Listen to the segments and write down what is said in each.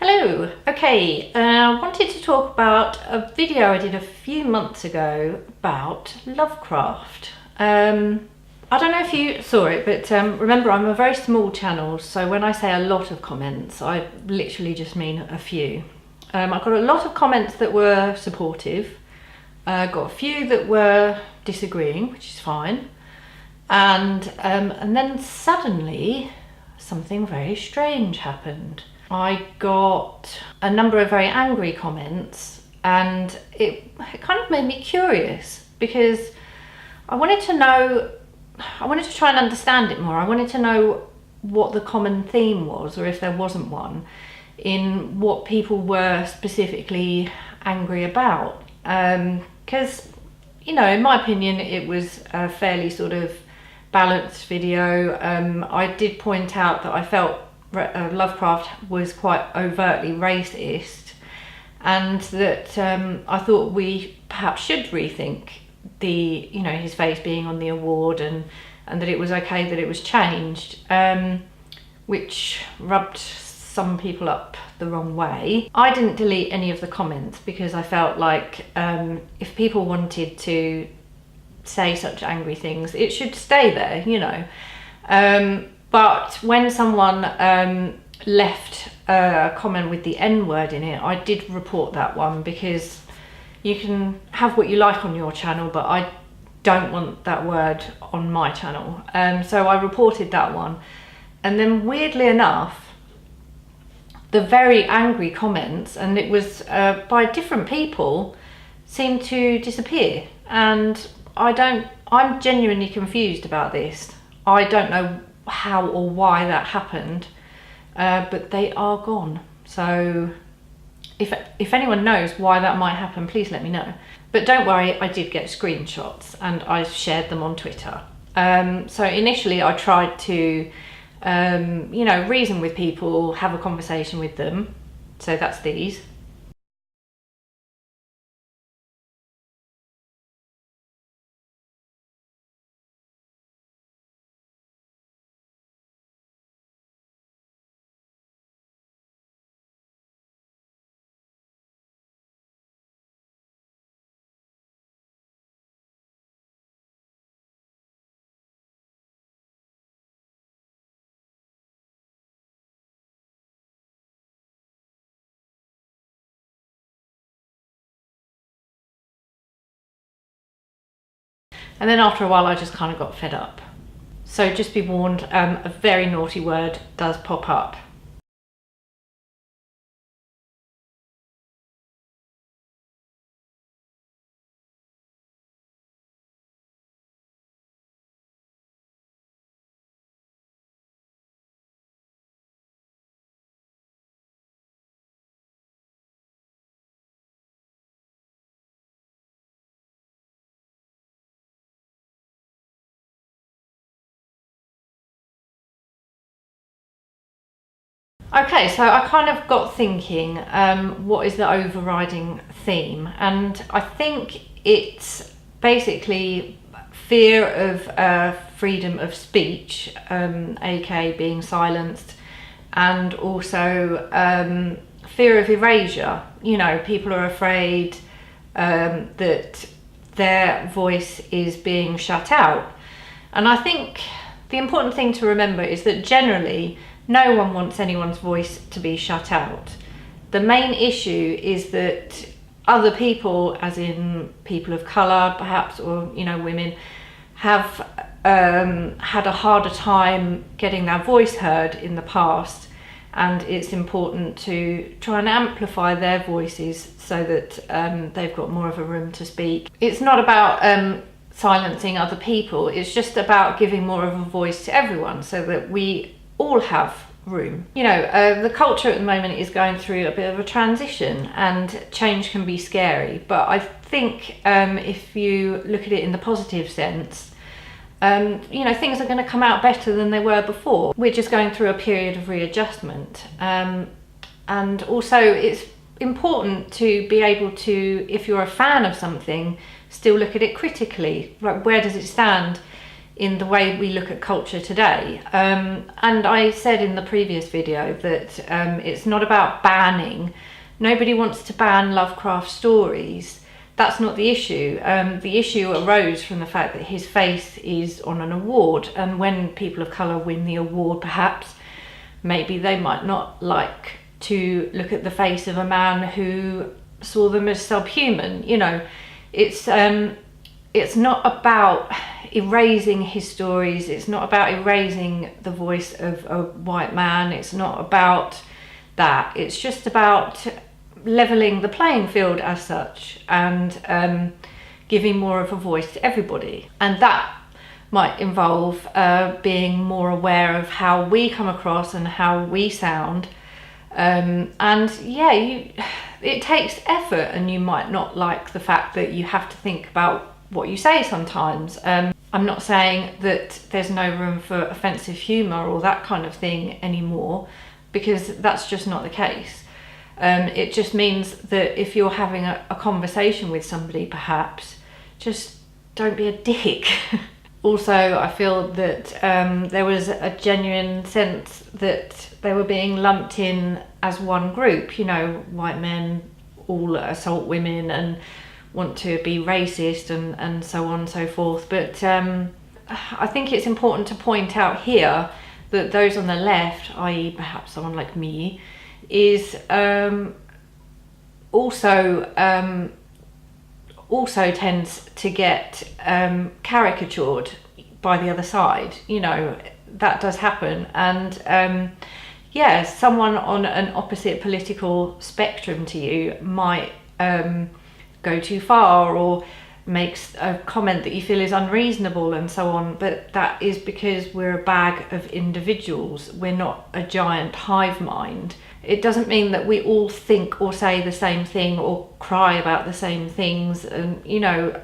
Hello. Okay, I wanted to talk about a video I did a few months ago about Lovecraft. I don't know if you saw it, but remember, I'm a very small channel, so when I say a lot of comments, I literally just mean a few. I got a lot of comments that were supportive, got a few that were disagreeing, which is fine, and then suddenly something very strange happened. I got a number of very angry comments, and it kind of made me curious because I wanted to try and understand it more. I wanted to know what the common theme was, or if there wasn't one, in what people were specifically angry about. Because, in my opinion, it was a fairly sort of balanced video. I did point out that I felt Lovecraft was quite overtly racist, and that I thought we perhaps should rethink his face being on the award, and that it was okay that it was changed, which rubbed some people up the wrong way. I didn't delete any of the comments because I felt like if people wanted to say such angry things, it should stay there, But when someone left a comment with the N word in it, I did report that one, because you can have what you like on your channel, but I don't want that word on my channel. So I reported that one. And then weirdly enough, the very angry comments, and it was by different people, seemed to disappear. And I'm genuinely confused about this. I don't know how or why that happened, but they are gone. So if anyone knows why that might happen, please let me know. But don't worry, I did get screenshots and I shared them on Twitter. So initially I tried to reason with people, have a conversation with them. So that's these. And then after a while, I just kind of got fed up. So just be warned, a very naughty word does pop up. Okay, so I kind of got thinking, what is the overriding theme? And I think it's basically fear of freedom of speech, aka being silenced, and also fear of erasure. People are afraid that their voice is being shut out. And I think the important thing to remember is that generally no one wants anyone's voice to be shut out. The main issue is that other people, as in people of colour perhaps, or women, have had a harder time getting their voice heard in the past, and it's important to try and amplify their voices so that they've got more of a room to speak. It's not about silencing other people, it's just about giving more of a voice to everyone so that we all have room. The culture at the moment is going through a bit of a transition, and change can be scary, but I think if you look at it in the positive sense, things are going to come out better than they were before. We're just going through a period of readjustment, and also it's important to be able to, if you're a fan of something, still look at it critically. Like, where does it stand in the way we look at culture today. And I said in the previous video that it's not about banning. Nobody wants to ban Lovecraft stories. That's not the issue. The issue arose from the fact that his face is on an award, and when people of colour win the award, perhaps maybe they might not like to look at the face of a man who saw them as subhuman. You know, it's not about erasing his stories. It's not about erasing the voice of a white man. It's not about that. It's just about leveling the playing field as such, and giving more of a voice to everybody. And that might involve being more aware of how we come across and how we sound. And yeah, it takes effort, and you might not like the fact that you have to think about what you say sometimes. I'm not saying that there's no room for offensive humour or that kind of thing anymore, because that's just not the case. It just means that if you're having a conversation with somebody, perhaps, just don't be a dick. Also, I feel that there was a genuine sense that they were being lumped in as one group. You know, white men all assault women and want to be racist and so on and so forth. But I think it's important to point out here that those on the left, i.e. perhaps someone like me, is also tends to get caricatured by the other side. You know, that does happen. And yeah, someone on an opposite political spectrum to you might go too far or makes a comment that you feel is unreasonable and so on, but that is because we're a bag of individuals. We're not a giant hive mind. It doesn't mean that we all think or say the same thing or cry about the same things, and you know,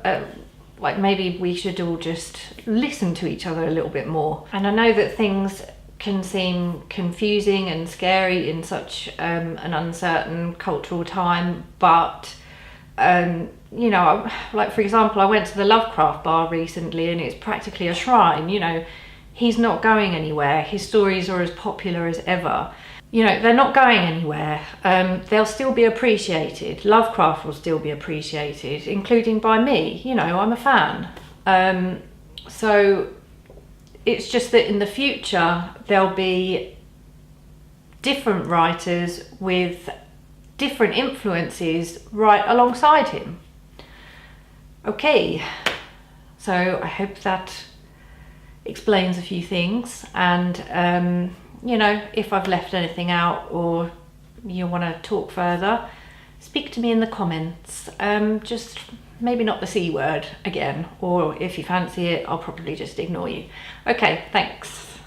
like maybe we should all just listen to each other a little bit more. And I know that things can seem confusing and scary in such an uncertain cultural time, but you know, like for example, I went to the Lovecraft bar recently and it's practically a shrine. You know, he's not going anywhere. His stories are as popular as ever. You know, they're not going anywhere. They'll still be appreciated. Lovecraft will still be appreciated, including by me. You know, I'm a fan. So it's just that in the future there'll be different writers with different influences right alongside him. Okay, so I hope that explains a few things, and you know, if I've left anything out or you want to talk further, speak to me in the comments. Just maybe not the C word again, or if you fancy it, I'll probably just ignore you. Okay, thanks.